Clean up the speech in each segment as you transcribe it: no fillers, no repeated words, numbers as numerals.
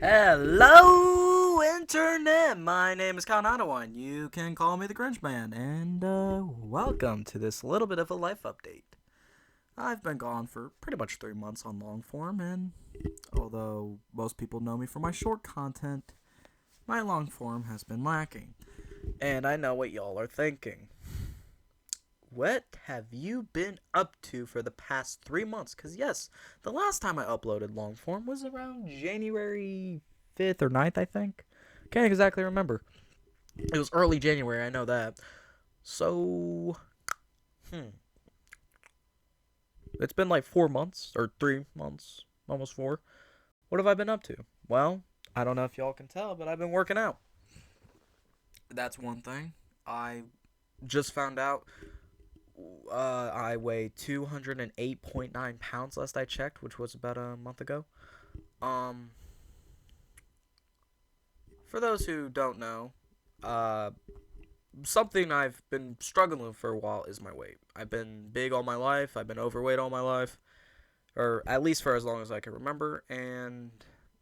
Hello, Internet! My name is Kyle Nottawa, and you can call me the Grinch Man, and welcome to this little bit of a life update. I've been gone for pretty much 3 months on long form, and although most people know me for my short content, my long form has been lacking. And I know what y'all are thinking. What have you been up to for the past 3 months? Because, yes, the last time I uploaded long form was around January 5th or 9th, I think. Can't exactly remember. It was early January, I know that. So, it's been like 4 months, or 3 months, almost four. What have I been up to? Well, I don't know if y'all can tell, but I've been working out. That's one thing. I just found out I weigh 208.9 pounds last I checked, which was about a month ago. Um, for those who don't know, uh, something I've been struggling with for a while is my weight. I've been big all my life. I've been overweight all my life, or at least for as long as I can remember, and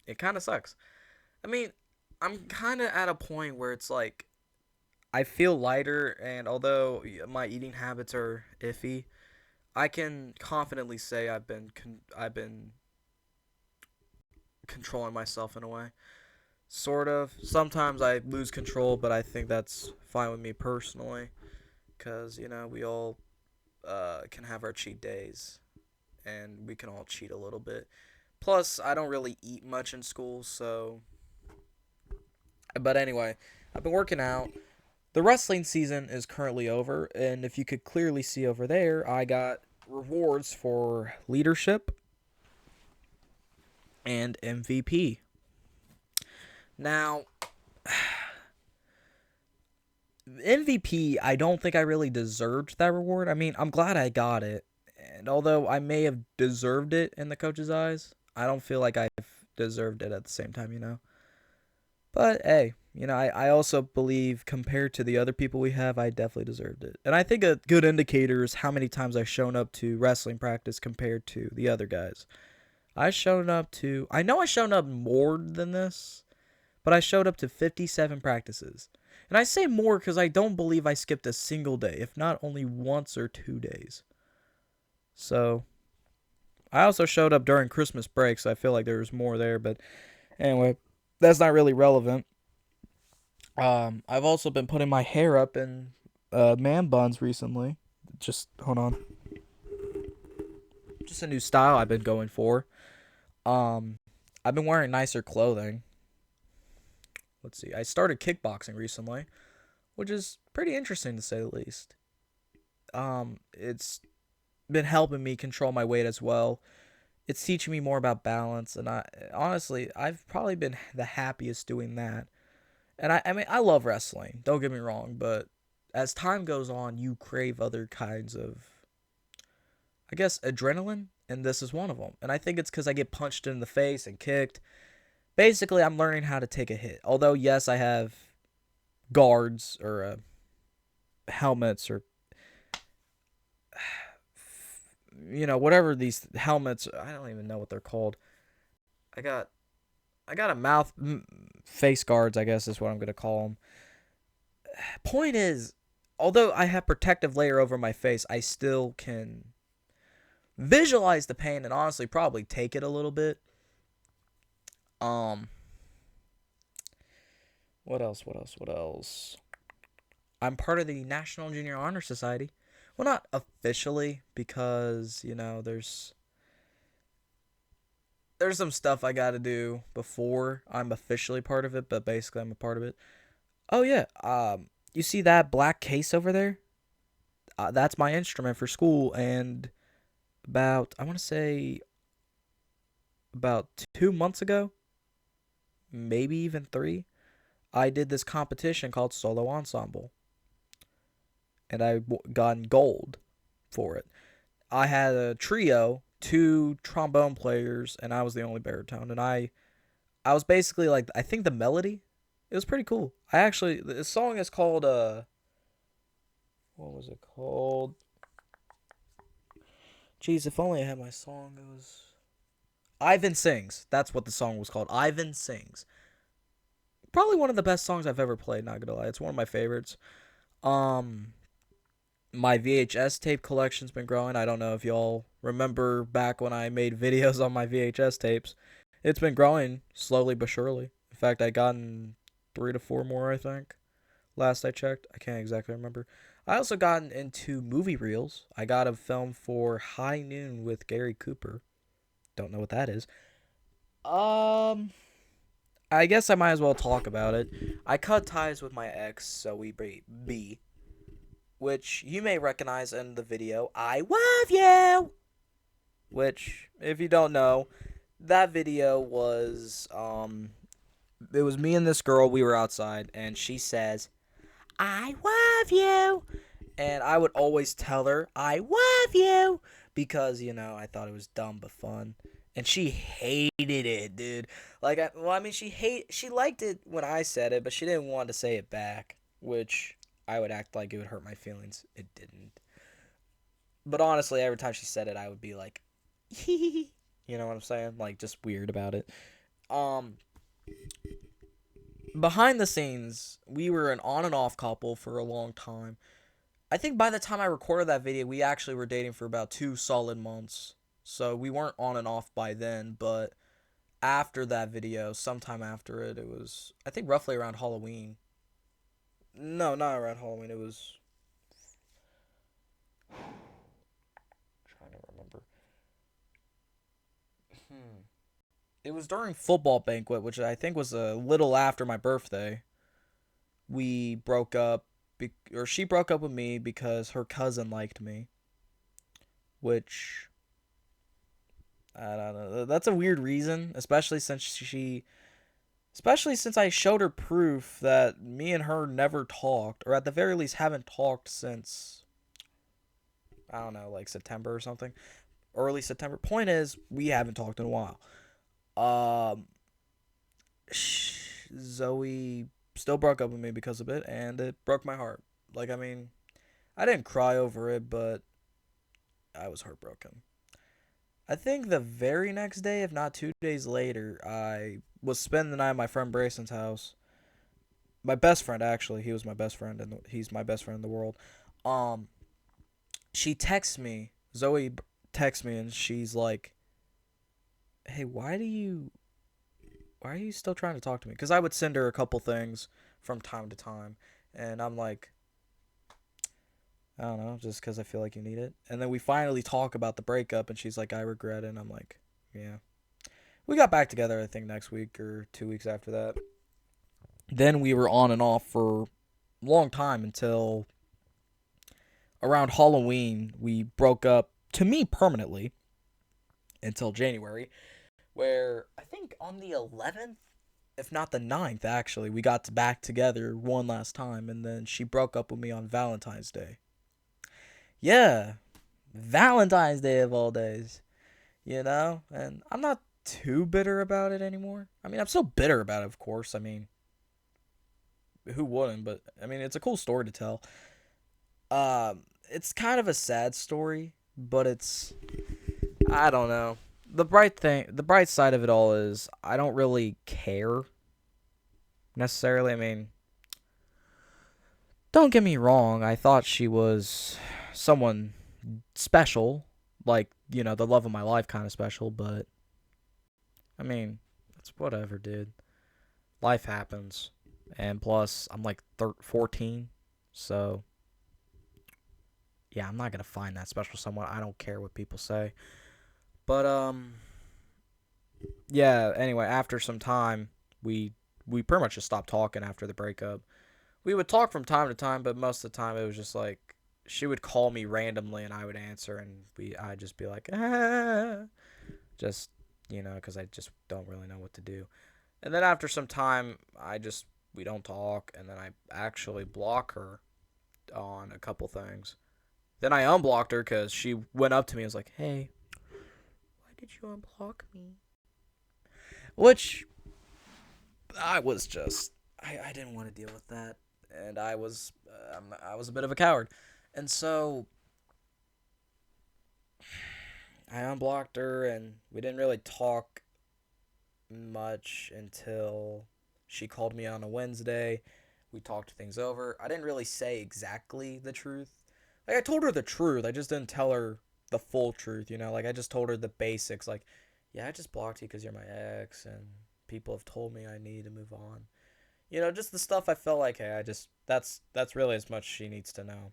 it kind of sucks. I mean, I'm kind of at a point where it's like I feel lighter, and although my eating habits are iffy, I can confidently say I've been controlling myself in a way. Sort of. Sometimes I lose control, but I think that's fine with me personally, because we all can have our cheat days, and we can all cheat a little bit. Plus, I don't really eat much in school, so. But anyway, I've been working out. The wrestling season is currently over, and if you could clearly see over there, I got rewards for leadership and MVP. Now, MVP, I don't think I really deserved that reward. I mean, I'm glad I got it. And although I may have deserved it in the coach's eyes, I don't feel like I've deserved it at the same time. But hey, I also believe compared to the other people we have, I definitely deserved it. And I think a good indicator is how many times I've shown up to wrestling practice compared to the other guys. I know I showed up more than this, but I showed up to 57 practices. And I say more because I don't believe I skipped a single day, if not only once or 2 days. So, I also showed up during Christmas break, so I feel like there was more there, but anyway, that's not really relevant. I've also been putting my hair up in man buns recently. Just hold on. Just a new style I've been going for. Um, I've been wearing nicer clothing. Let's see. I started kickboxing recently, which is pretty interesting to say the least. It's been helping me control my weight as well. It's teaching me more about balance, and I've probably been the happiest doing that. And I mean, I love wrestling. Don't get me wrong, but as time goes on, you crave other kinds of, I guess, adrenaline, and this is one of them. And I think it's because I get punched in the face and kicked. Basically, I'm learning how to take a hit. Although, yes, I have guards or helmets or whatever these helmets. I don't even know what they're called. I got I got a face guards, I guess is what I'm gonna call them. Point is, although I have protective layer over my face, I still can visualize the pain and honestly probably take it a little bit. Um, what else? What else? What else? I'm part of the National Junior Honor Society. Well, not officially because there's some stuff I got to do before I'm officially part of it, but basically I'm a part of it. Oh yeah, you see that black case over there? That's my instrument for school, and I want to say about 2 months ago, maybe even three, I did this competition called Solo Ensemble, and I got gold for it. I had a trio, two trombone players, and I was the only baritone, and I was basically like, I think the melody, it was pretty cool. The song is called what was it called? Jeez, if only I had my song. Ivan Sings. That's what the song was called. Ivan Sings. Probably one of the best songs I've ever played, not gonna lie. It's one of my favorites. Um my VHS tape collection's been growing. I don't know if y'all remember back when I made videos on my VHS tapes. It's been growing slowly but surely. In fact, I gotten 3 to 4 more, I think. Last I checked. I can't exactly remember. I also gotten into movie reels. I got a film for High Noon with Gary Cooper. Don't know what that is. Um, I guess I might as well talk about it. I cut ties with my ex, so we be, which you may recognize in the video. I love you. Which, if you don't know, that video was it was me and this girl. We were outside, and she says, "I love you." And I would always tell her, "I love you," because, I thought it was dumb but fun. And she hated it, dude. Like, I mean, she liked it when I said it, but she didn't want to say it back, which I would act like it would hurt my feelings. It didn't. But honestly, every time she said it, I would be like, you know what I'm saying? Like, just weird about it. Um, Behind the scenes, we were an on and off couple for a long time. I think by the time I recorded that video, we actually were dating for about 2 solid months. So we weren't on and off by then, but after that video, sometime after it, it was, I think, roughly around Halloween. No, not around Halloween. It was, trying to remember. Hmm. It was during football banquet, which I think was a little after my birthday. We broke up, or she broke up with me because her cousin liked me, which I don't know. That's a weird reason, especially since I showed her proof that me and her never talked, or at the very least haven't talked since, I don't know, like September or something, early September. Point is, we haven't talked in a while. Um, Zoe still broke up with me because of it, and it broke my heart. Like, I mean, I didn't cry over it, but I was heartbroken. I think the very next day, if not 2 days later, I was spending the night at my friend Brayson's house. My best friend, actually, he was my best friend, and he's my best friend in the world. Um, she texts me. Zoe texts me, and she's like, "Hey, why are you still trying to talk to me?" Because I would send her a couple things from time to time, and I'm like, I don't know, just because I feel like you need it. And then we finally talk about the breakup, and she's like, "I regret it." And I'm like, yeah. We got back together, I think, next week or 2 weeks after that. Then we were on and off for a long time until around Halloween. We broke up, to me, permanently until January, where I think on the 11th, if not the 9th, actually, we got back together one last time, and then she broke up with me on Valentine's Day. Yeah, Valentine's Day of all days, And I'm not too bitter about it anymore. I mean, I'm still bitter about it, of course. I mean, who wouldn't? But I mean, it's a cool story to tell. It's kind of a sad story, but I don't know. The bright side of it all is I don't really care necessarily. I mean, don't get me wrong. I thought she was someone special, like, the love of my life kind of special, but I mean, it's whatever, dude. Life happens. And plus, I'm like 14, so yeah, I'm not gonna find that special someone. I don't care what people say. But yeah. Anyway, after some time, we pretty much just stopped talking after the breakup. We would talk from time to time, but most of the time it was just like she would call me randomly and I would answer, and I'd just be like, just because I just don't really know what to do. And then after some time, we don't talk, and then I actually block her on a couple things. Then I unblocked her because she went up to me and was like, "Hey, why did you unblock me?" Which I didn't want to deal with that, and I was a bit of a coward, and so I unblocked her, and we didn't really talk much until she called me on a Wednesday. We talked things over. I didn't really say exactly the truth. Like, I told her the truth. I just didn't tell her the full truth, you know? Like, I just told her the basics. Like, yeah, I just blocked you because you're my ex, and people have told me I need to move on. You know, just the stuff I felt like, hey, that's really as much she needs to know.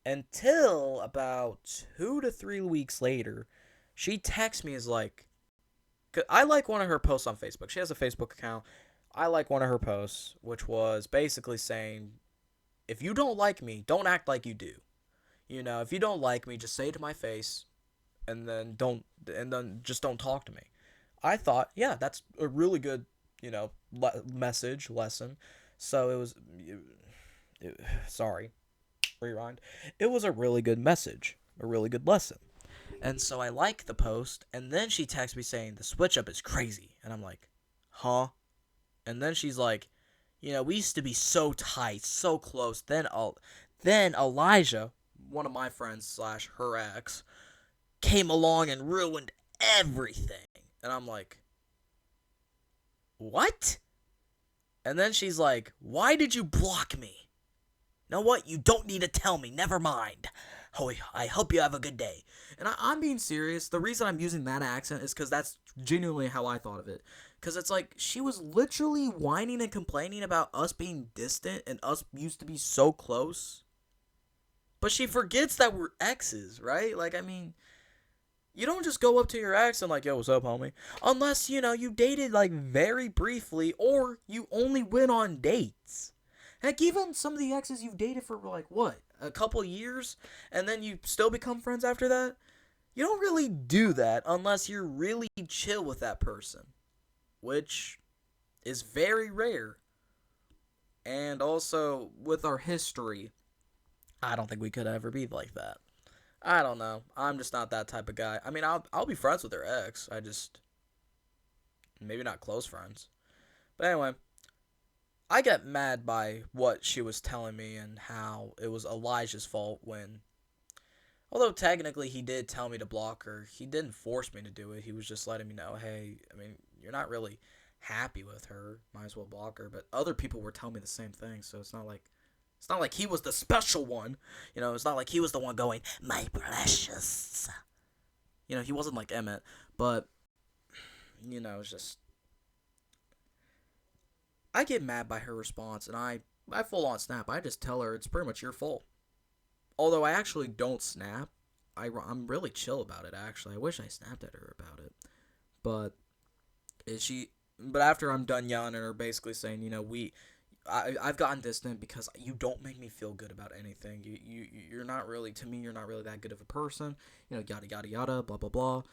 Until about 2 to 3 weeks later, she texts me as like, 'cause I like one of her posts on Facebook. She has a Facebook account. I like one of her posts, which was basically saying, if you don't like me, don't act like you do. You know, if you don't like me, just say it to my face, and then just don't talk to me. I thought, yeah, that's a really good, message lesson. So it was, sorry, rewind. It was a really good message, a really good lesson. And so I like the post, and then she texts me saying the switch up is crazy, and I'm like, huh? And then she's like, we used to be so tight, so close. Then Elijah, one of my friends slash her ex, came along and ruined everything. And I'm like, what? And then she's like, why did you block me? You know what? You don't need to tell me. Never mind. Oh, I hope you have a good day. And I'm being serious. The reason I'm using that accent is because that's genuinely how I thought of it. Because it's like she was literally whining and complaining about us being distant and us used to be so close. But she forgets that we're exes, right? Like, I mean, you don't just go up to your ex and like, yo, what's up, homie? Unless, you dated like very briefly or you only went on dates. Heck, even some of the exes you've dated for like what? A couple years? And then you still become friends after that? You don't really do that unless you're really chill with that person, which is very rare. And also, with our history, I don't think we could ever be like that. I don't know. I'm just not that type of guy. I mean, I'll be friends with her ex. I just maybe not close friends. But anyway, I get mad by what she was telling me and how it was Elijah's fault when, although technically he did tell me to block her, he didn't force me to do it. He was just letting me know, hey, I mean, you're not really happy with her. Might as well block her. But other people were telling me the same thing, so it's not like he was the special one. It's not like he was the one going, my precious. He wasn't like Emmett, but it's just I get mad by her response, and I full on snap. I just tell her it's pretty much your fault. Although I actually don't snap, I'm really chill about it. Actually, I wish I snapped at her about it, but is she? But after I'm done yelling at her, basically saying, I've gotten distant because you don't make me feel good about anything. You're not really, to me, you're not really that good of a person. Yada yada yada, blah blah blah.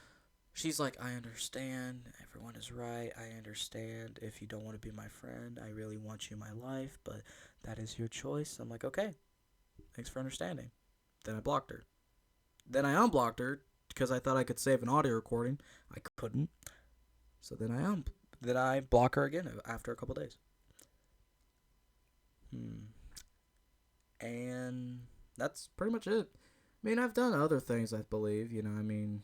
She's like, I understand. Everyone is right. I understand. If you don't want to be my friend, I really want you in my life, but that is your choice. I'm like, okay, thanks for understanding. Then I blocked her. Then I unblocked her because I thought I could save an audio recording. I couldn't. So then I block her again after a couple days. And that's pretty much it. I mean, I've done other things, I believe. I mean,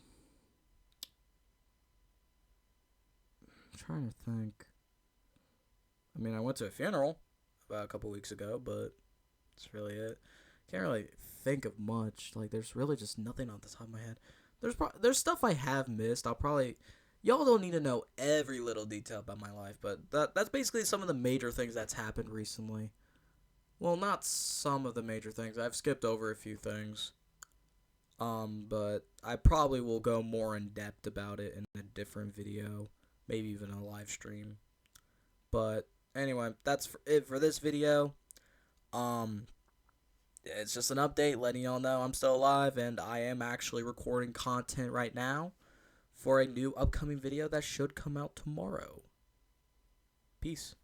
I'm trying to think. I mean, I went to a funeral about a couple weeks ago, but that's really it. Can't really think of much. Like, there's really just nothing on the top of my head. There's stuff I have missed. Y'all don't need to know every little detail about my life, but that's basically some of the major things that's happened recently. Well, not some of the major things. I've skipped over a few things. But I probably will go more in depth about it in a different video, maybe even a live stream. But anyway, that's it for this video. It's just an update letting y'all know I'm still alive and I am actually recording content right now for a new upcoming video that should come out tomorrow. Peace.